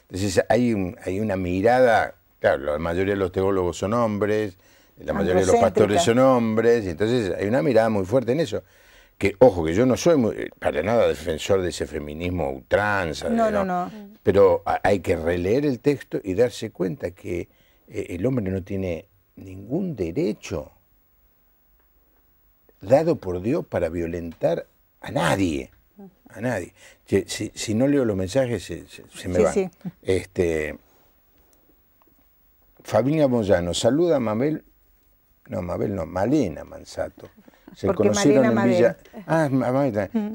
Entonces hay una mirada Claro, la mayoría de los teólogos son hombres, la mayoría de los pastores son hombres, y entonces hay una mirada muy fuerte en eso. Que, ojo, que yo no soy para nada defensor de ese feminismo ultranza, no. Pero hay que releer el texto y darse cuenta que el hombre no tiene ningún derecho dado por Dios para violentar a nadie. A nadie. Si no leo los mensajes, se me van. Sí. Fabiña Moyano, saluda a Mabel, Malena Mansato. Se conocieron en Villa.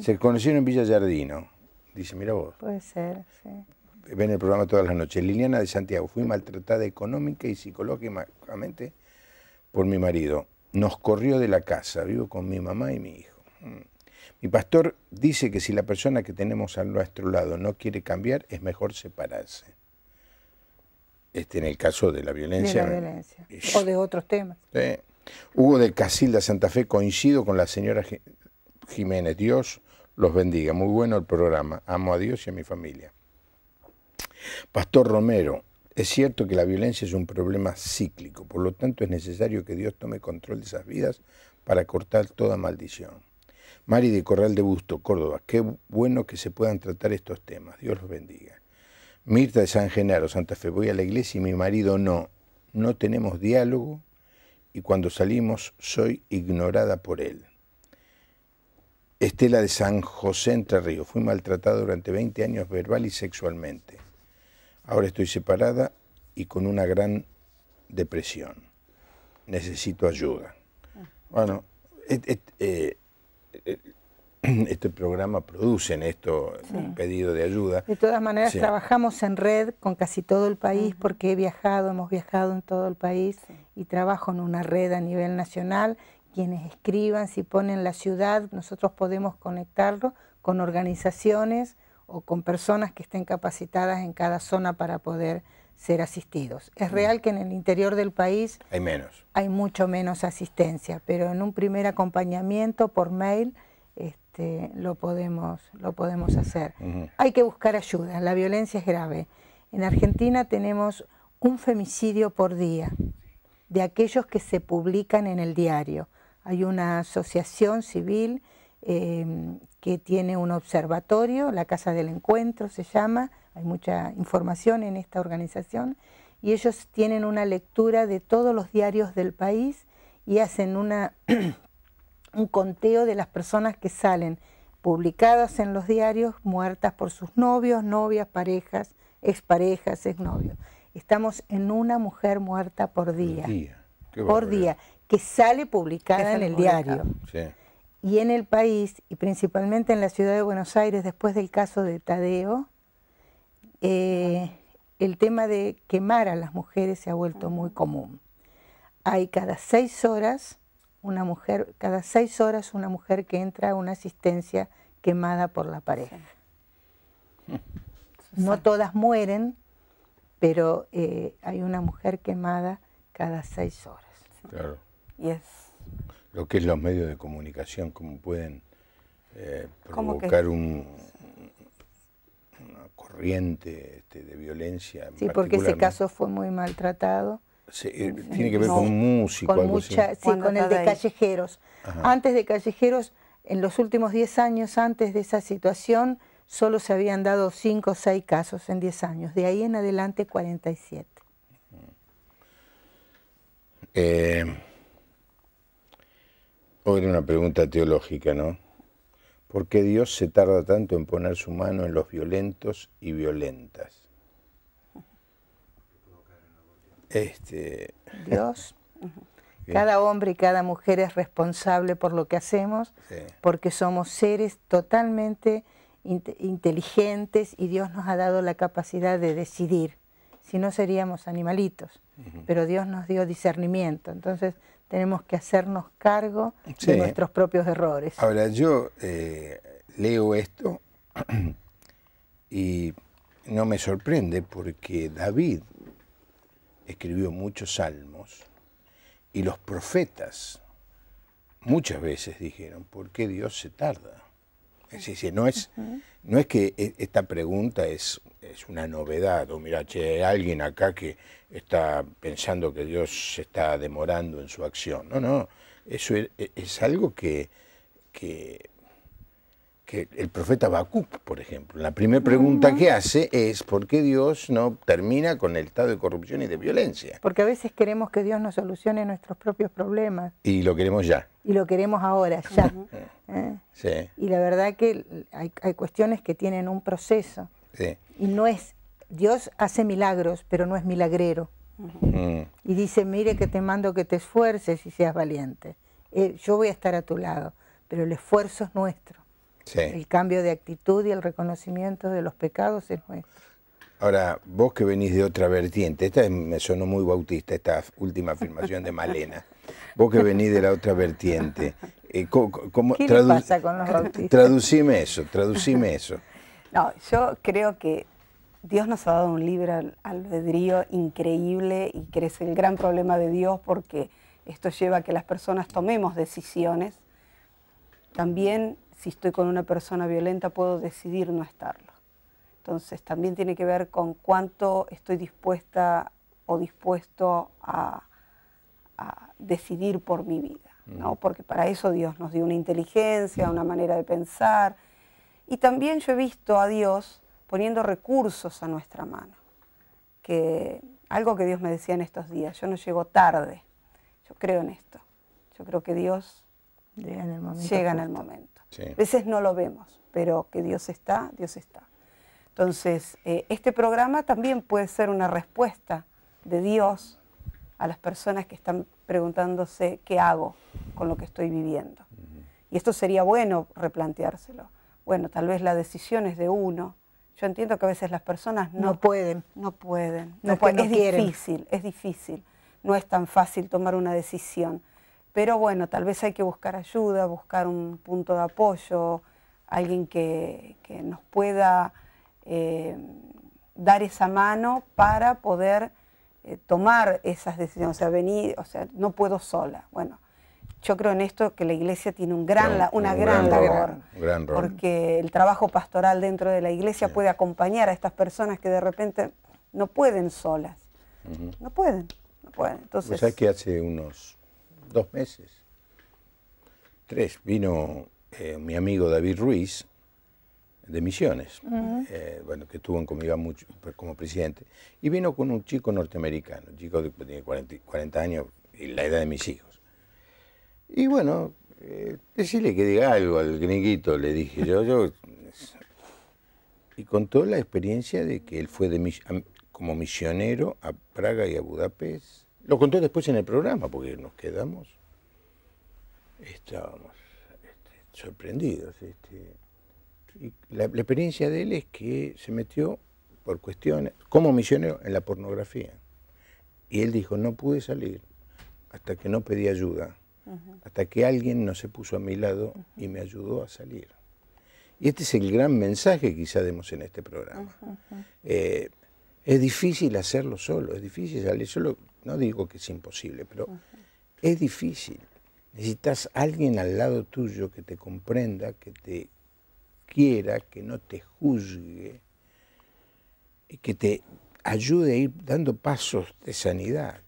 Se conocieron en Villa Giardino. Dice, mira vos. Puede ser, sí. Ven el programa todas las noches. Liliana de Santiago, fui maltratada económica y psicológicamente por mi marido. Nos corrió de la casa, vivo con mi mamá y mi hijo. Mi pastor dice que si la persona que tenemos a nuestro lado no quiere cambiar, es mejor separarse. En el caso de la violencia. De la violencia. O de otros temas. Sí. Hugo de Casilda, Santa Fe, coincido con la señora Jiménez. Dios los bendiga. Muy bueno el programa. Amo a Dios y a mi familia. Pastor Romero, es cierto que la violencia es un problema cíclico, por lo tanto es necesario que Dios tome control de esas vidas para cortar toda maldición. Mari de Corral de Busto, Córdoba, qué bueno que se puedan tratar estos temas. Dios los bendiga. Mirta de San Genaro, Santa Fe, voy a la iglesia y mi marido no tenemos diálogo y cuando salimos soy ignorada por él. Estela de San José, Entre Ríos, fui maltratada durante 20 años verbal y sexualmente. Ahora estoy separada y con una gran depresión. Necesito ayuda. Bueno, este programa produce en esto un pedido de ayuda. De todas maneras, trabajamos en red con casi todo el país porque hemos viajado en todo el país y trabajo en una red a nivel nacional. Quienes escriban, si ponen la ciudad, nosotros podemos conectarlo con organizaciones o con personas que estén capacitadas en cada zona para poder ser asistidos. Es real que en el interior del país hay mucho menos asistencia, pero en un primer acompañamiento por mail lo podemos hacer. Hay que buscar ayuda, la violencia es grave. En Argentina tenemos un femicidio por día, de aquellos que se publican en el diario. Hay una asociación civil que tiene un observatorio, la Casa del Encuentro se llama, hay mucha información en esta organización, y ellos tienen una lectura de todos los diarios del país y hacen un conteo de las personas que salen publicadas en los diarios muertas por sus novios, novias, parejas, exparejas, exnovios. Estamos en una mujer muerta por día. Por día, que sale publicada en el diario. Sí. Y en el país, y principalmente en la ciudad de Buenos Aires, después del caso de Tadeo, el tema de quemar a las mujeres se ha vuelto muy común. Hay cada 6 horas una mujer que entra a una asistencia quemada por la pareja. No todas mueren, pero hay una mujer quemada cada 6 horas. Claro. Lo que es los medios de comunicación, cómo pueden provocar una corriente de violencia. Sí, porque ese caso fue muy maltratado. Tiene que ver con un músico, con con el de Callejeros. Antes de Callejeros, en los últimos 10 años antes de esa situación, solo se habían dado 5 o 6 casos en 10 años. De ahí en adelante, 47. Hoy era una pregunta teológica, ¿no? ¿Por qué Dios se tarda tanto en poner su mano en los violentos y violentas? Dios, cada hombre y cada mujer es responsable por lo que hacemos, porque somos seres totalmente inteligentes y Dios nos ha dado la capacidad de decidir. Si no seríamos animalitos, pero Dios nos dio discernimiento, entonces tenemos que hacernos cargo de nuestros propios errores. Ahora, yo leo esto y no me sorprende porque David escribió muchos salmos y los profetas muchas veces dijeron, ¿por qué Dios se tarda Sí, no es que esta pregunta es una novedad, o mira, che, hay alguien acá que está pensando que Dios se está demorando en su acción. No, eso es algo que el profeta Habacuc, por ejemplo, la primera pregunta que hace es ¿por qué Dios no termina con el estado de corrupción y de violencia? Porque a veces queremos que Dios nos solucione nuestros propios problemas. Y lo queremos ya. Y lo queremos ahora, ya. Sí. Y la verdad que hay cuestiones que tienen un proceso. Sí. Y no es, Dios hace milagros, pero no es milagrero. Y dice, mire que te mando que te esfuerces y seas valiente. Yo voy a estar a tu lado, pero el esfuerzo es nuestro. Sí. El cambio de actitud y el reconocimiento de los pecados es nuestro. Ahora, vos que venís de otra vertiente, me sonó muy bautista esta última afirmación de Malena. Vos que venís de la otra vertiente, ¿Qué le pasa con los bautistas? Traducime eso. No, yo creo que Dios nos ha dado un libre albedrío increíble y que es el gran problema de Dios porque esto lleva a que las personas tomemos decisiones. También, si estoy con una persona violenta, puedo decidir no estarlo. Entonces, también tiene que ver con cuánto estoy dispuesta o dispuesto a decidir por mi vida, ¿no? Porque para eso Dios nos dio una inteligencia, una manera de pensar. Y también yo he visto a Dios poniendo recursos a nuestra mano. Algo que Dios me decía en estos días, yo no llego tarde, yo creo en esto. Yo creo que Dios llega en el momento. Sí. A veces no lo vemos, pero que Dios está, Dios está. Entonces, este programa también puede ser una respuesta de Dios a las personas que están preguntándose qué hago con lo que estoy viviendo. Y esto sería bueno replanteárselo. Bueno, tal vez la decisión es de uno. Yo entiendo que a veces las personas no pueden. Es difícil. No es tan fácil tomar una decisión. Pero bueno, tal vez hay que buscar ayuda, buscar un punto de apoyo, alguien que nos pueda dar esa mano para poder tomar esas decisiones. O sea, no puedo sola. Bueno, yo creo en esto que la Iglesia tiene una gran labor, porque el trabajo pastoral dentro de la Iglesia puede acompañar a estas personas que de repente no pueden solas. No pueden. Entonces, pues hay que hace unos 2 meses, 3, vino mi amigo David Ruiz, de Misiones, bueno, que estuvo en Conmigo mucho como presidente, y vino con un chico norteamericano, un chico que tiene 40 años y la edad de mis hijos. Y bueno, decirle que diga algo al gringuito, le dije yo, y contó la experiencia de que él fue como misionero a Praga y a Budapest. Lo contó después en el programa, porque nos quedamos, estábamos sorprendidos. Y la experiencia de él es que se metió por cuestiones, como misionero, en la pornografía. Y él dijo, no pude salir hasta que no pedí ayuda, hasta que alguien no se puso a mi lado y me ayudó a salir. Y este es el gran mensaje que quizá demos en este programa. Es difícil hacerlo solo, es difícil salir solo. No digo que es imposible, pero es difícil. Necesitas a alguien al lado tuyo que te comprenda, que te quiera, que no te juzgue y que te ayude a ir dando pasos de sanidad.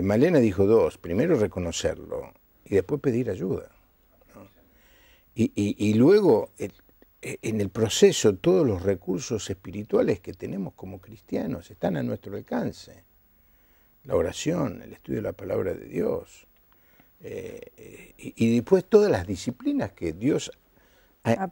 Malena dijo 2, primero reconocerlo y después pedir ayuda, ¿no? Y luego en el proceso todos los recursos espirituales que tenemos como cristianos están a nuestro alcance. La oración, el estudio de la palabra de Dios y después todas las disciplinas que Dios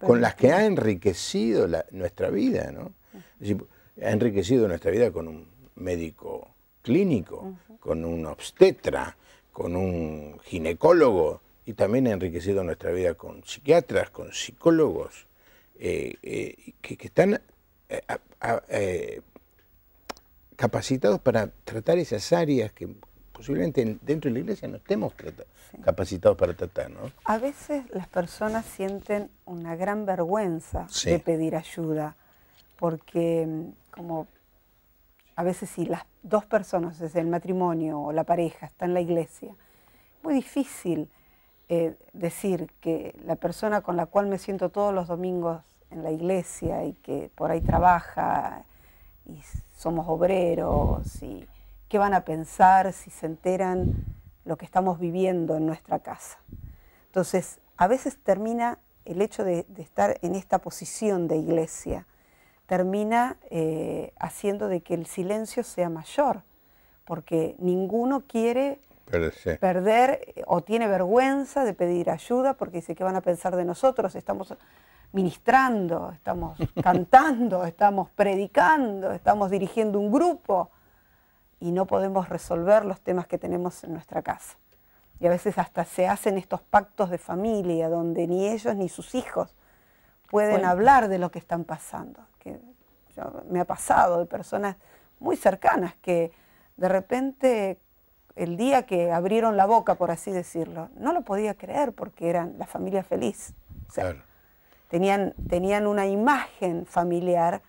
con las que ha enriquecido nuestra vida, ¿no? Es decir, ha enriquecido nuestra vida con un médico clínico, con un obstetra, con un ginecólogo, y también ha enriquecido nuestra vida con psiquiatras, con psicólogos, que están capacitados para tratar esas áreas que posiblemente dentro de la Iglesia no estemos capacitados para tratar, ¿no? A veces las personas sienten una gran vergüenza de pedir ayuda, porque como a veces si las 2 personas, desde el matrimonio o la pareja, está en la Iglesia, es muy difícil decir que la persona con la cual me siento todos los domingos en la iglesia y que por ahí trabaja y somos obreros, y qué van a pensar si se enteran lo que estamos viviendo en nuestra casa. Entonces, a veces termina el hecho de estar en esta posición de iglesia, termina haciendo de que el silencio sea mayor, porque ninguno quiere perder o tiene vergüenza de pedir ayuda porque dice, ¿qué van a pensar de nosotros? Estamos ministrando, estamos cantando, estamos predicando, estamos dirigiendo un grupo y no podemos resolver los temas que tenemos en nuestra casa. Y a veces hasta se hacen estos pactos de familia donde ni ellos ni sus hijos pueden hablar de lo que están pasando. Me ha pasado de personas muy cercanas que de repente el día que abrieron la boca, por así decirlo, no lo podía creer porque eran la familia feliz. O sea, claro. Tenían una imagen familiar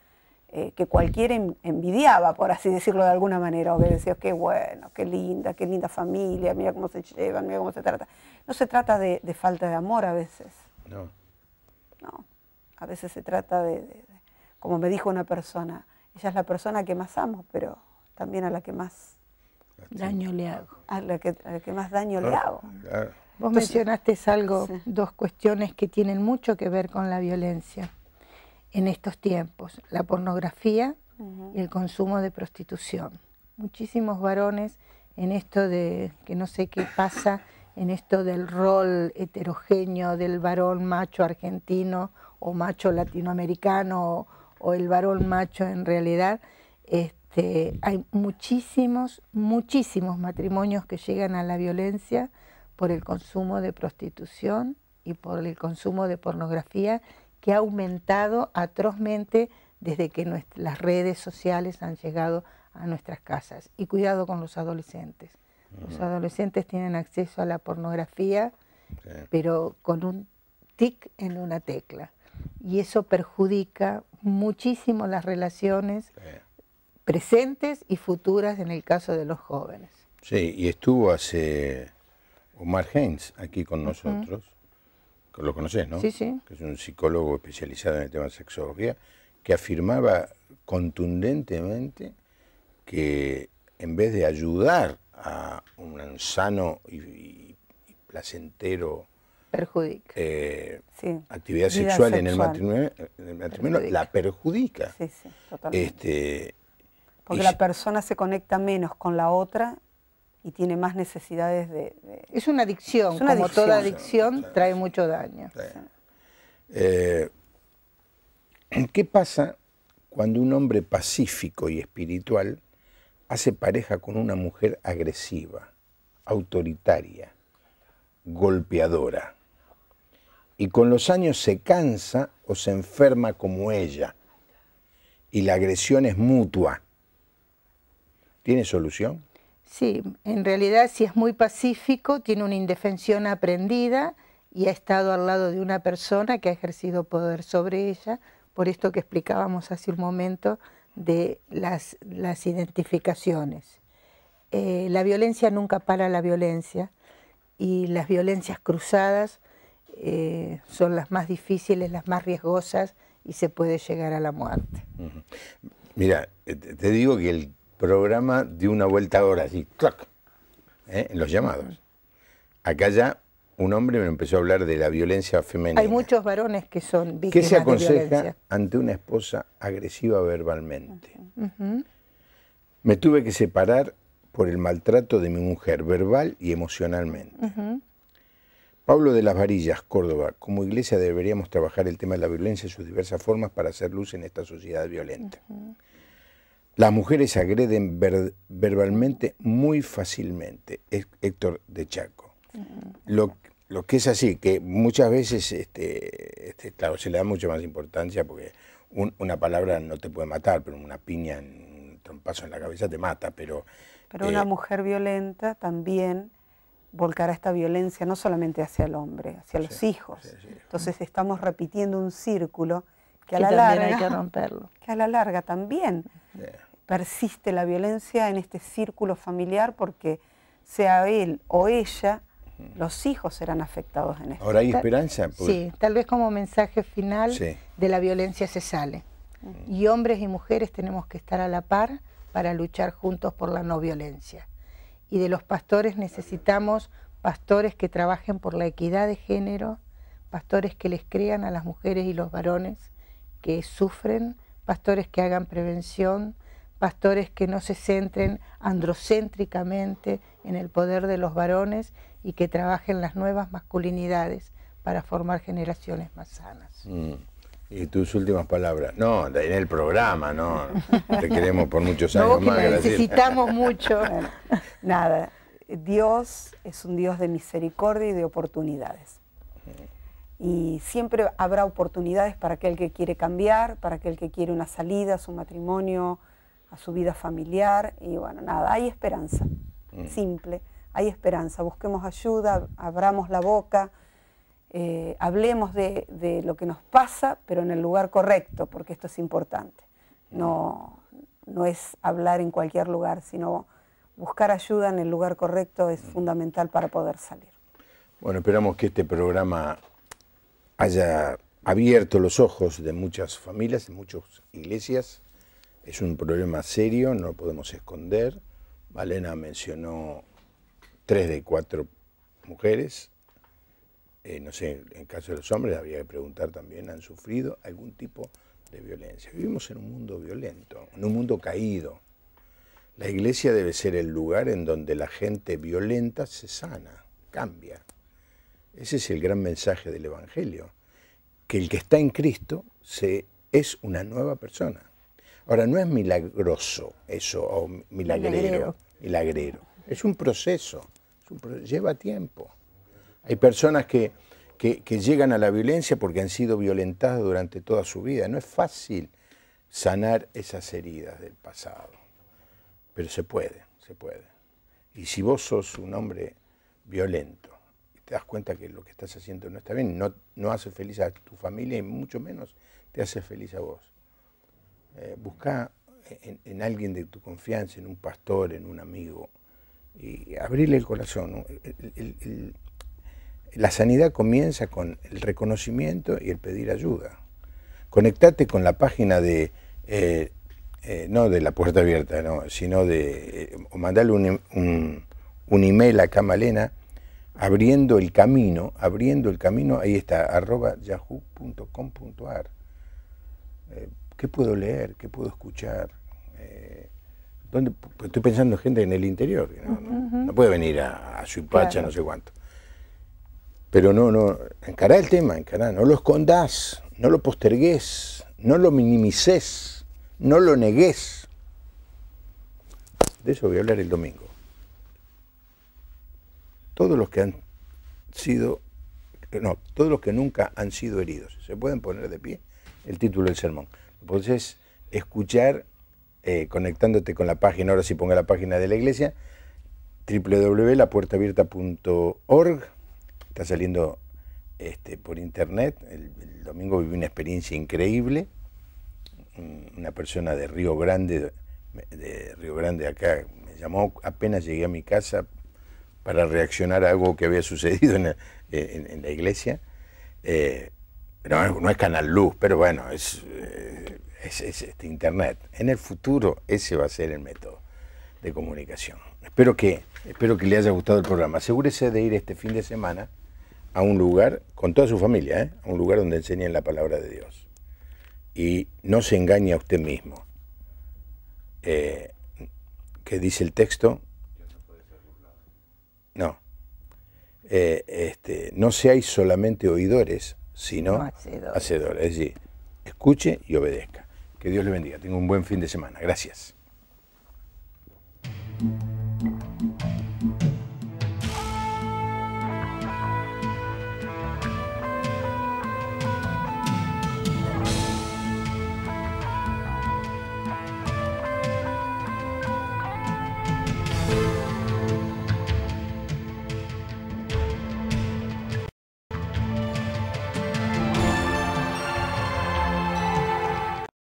que cualquiera envidiaba, por así decirlo de alguna manera, o que decía, qué bueno, qué linda familia, mira cómo se llevan, mira cómo se trata. No se trata de falta de amor a veces. No. No, a veces se trata como me dijo una persona, ella es la persona que más amo, pero también a la que más daño le hago. A la que más daño le hago. Claro. Vos mencionaste algo, dos cuestiones que tienen mucho que ver con la violencia en estos tiempos, la pornografía y el consumo de prostitución. Muchísimos varones en esto de, que no sé qué pasa, en esto del rol heterogéneo del varón macho argentino o macho latinoamericano o el varón macho en realidad, hay muchísimos matrimonios que llegan a la violencia por el consumo de prostitución y por el consumo de pornografía, que ha aumentado atrozmente desde que las redes sociales han llegado a nuestras casas. Y cuidado con los adolescentes. Los adolescentes tienen acceso a la pornografía, pero con un tic en una tecla. Y eso perjudica muchísimo las relaciones presentes y futuras en el caso de los jóvenes. Sí, y estuvo hace Omar Haynes aquí con nosotros. Lo conocés, ¿no? Sí, sí. Que es un psicólogo especializado en el tema de sexología, que afirmaba contundentemente que en vez de ayudar a un sano y placentero perjudica. Actividad sexual en el matrimonio, la perjudica. Sí, sí, totalmente. Porque Y la persona se conecta menos con la otra y tiene más necesidades de... Es una adicción, como toda adicción trae mucho daño. ¿Qué pasa cuando un hombre pacífico y espiritual hace pareja con una mujer agresiva, autoritaria, golpeadora, y con los años se cansa o se enferma como ella, y la agresión es mutua? ¿Tiene solución? Sí, en realidad si es muy pacífico, tiene una indefensión aprendida y ha estado al lado de una persona que ha ejercido poder sobre ella, por esto que explicábamos hace un momento de las identificaciones. La violencia nunca para la violencia y las violencias cruzadas son las más difíciles, las más riesgosas y se puede llegar a la muerte. Mira, te digo que el programa dio una vuelta ahora, así, ¡clac!, en los llamados. Acá ya un hombre me empezó a hablar de la violencia femenina. Hay muchos varones que son víctimas de violencia. ¿Qué se aconseja ante una esposa agresiva verbalmente? Me tuve que separar por el maltrato de mi mujer, verbal y emocionalmente. Pablo de las Varillas, Córdoba. Como iglesia deberíamos trabajar el tema de la violencia en sus diversas formas para hacer luz en esta sociedad violenta. Las mujeres agreden verbalmente muy fácilmente. Es Héctor de Chaco. Lo que es así, que muchas veces, claro, se le da mucha más importancia porque una palabra no te puede matar, pero una piña, un trompazo en la cabeza te mata. Pero una mujer violenta también volcará esta violencia no solamente hacia el hombre, hacia los hijos. Entonces estamos repitiendo un círculo que a la larga hay que romperlo. Que a la larga también persiste la violencia en este círculo familiar porque sea él o ella los hijos serán afectados en esto. ¿Ahora hay esperanza? Sí, tal vez como mensaje final, sí, de la violencia se sale. Y hombres y mujeres tenemos que estar a la par para luchar juntos por la no violencia. Y de los pastores necesitamos pastores que trabajen por la equidad de género, pastores que les crean a las mujeres y los varones que sufren, pastores que hagan prevención, pastores que no se centren androcéntricamente en el poder de los varones y que trabajen las nuevas masculinidades para formar generaciones más sanas. Y tus últimas palabras. No, en el programa, no. Te queremos por muchos años No, que más. la necesitamos mucho. Bueno, nada, Dios es un Dios de misericordia y de oportunidades. Y siempre habrá oportunidades para aquel que quiere cambiar, para aquel que quiere una salida a su matrimonio, a su vida familiar. Y bueno, nada, hay esperanza. Simple, hay esperanza. Busquemos ayuda, abramos la boca. Hablemos de lo que nos pasa, pero en el lugar correcto, porque esto es importante. No es hablar en cualquier lugar, sino buscar ayuda en el lugar correcto es fundamental para poder salir. Bueno, esperamos que este programa haya abierto los ojos de muchas familias, de muchas iglesias. Es un problema serio, no lo podemos esconder. Malena mencionó 3 de 4 mujeres. No sé, en caso de los hombres habría que preguntar también, ¿han sufrido algún tipo de violencia? Vivimos en un mundo violento, en un mundo caído. La iglesia debe ser el lugar en donde la gente violenta se sana, cambia. Ese es el gran mensaje del Evangelio, que el que está en Cristo es una nueva persona. Ahora, no es milagroso eso, o milagrero. Es un proceso, lleva tiempo. Hay personas que llegan a la violencia porque han sido violentadas durante toda su vida. No es fácil sanar esas heridas del pasado, pero se puede, se puede. Y si vos sos un hombre violento y te das cuenta que lo que estás haciendo no está bien, no hace feliz a tu familia y mucho menos te hace feliz a vos. Busca en alguien de tu confianza, en un pastor, en un amigo, y abrirle el corazón, ¿no? La sanidad comienza con el reconocimiento y el pedir ayuda. Conectate con la página de, no de La Puerta Abierta, no, sino o mandale un email acá, Malena, abriendo el camino, ahí está, @yahoo.com.ar. ¿Qué puedo leer? ¿Qué puedo escuchar? Pues estoy pensando en gente en el interior, que no puede venir a Suipacha, claro, no sé cuánto. Pero encará el tema, no lo escondás, no lo postergués, no lo minimices, no lo negués. De eso voy a hablar el domingo. Todos los que nunca han sido heridos. ¿Se pueden poner de pie? El título del sermón. Podés escuchar conectándote con la página, ahora sí ponga la página de la iglesia, www.lapuertaabierta.org. Está saliendo por internet. El domingo viví una experiencia increíble. Una persona de Río Grande acá, me llamó apenas llegué a mi casa para reaccionar a algo que había sucedido en la iglesia. No es Canal Luz, pero bueno, es internet. En el futuro ese va a ser el método de comunicación. Espero que le haya gustado el programa. Asegúrese de ir este fin de semana a un lugar, con toda su familia, a un lugar donde enseñen la palabra de Dios. Y no se engañe a usted mismo. ¿Qué dice el texto? No. No seáis solamente oidores, sino hacedores. Es decir, escuche y obedezca. Que Dios le bendiga. Tenga un buen fin de semana. Gracias.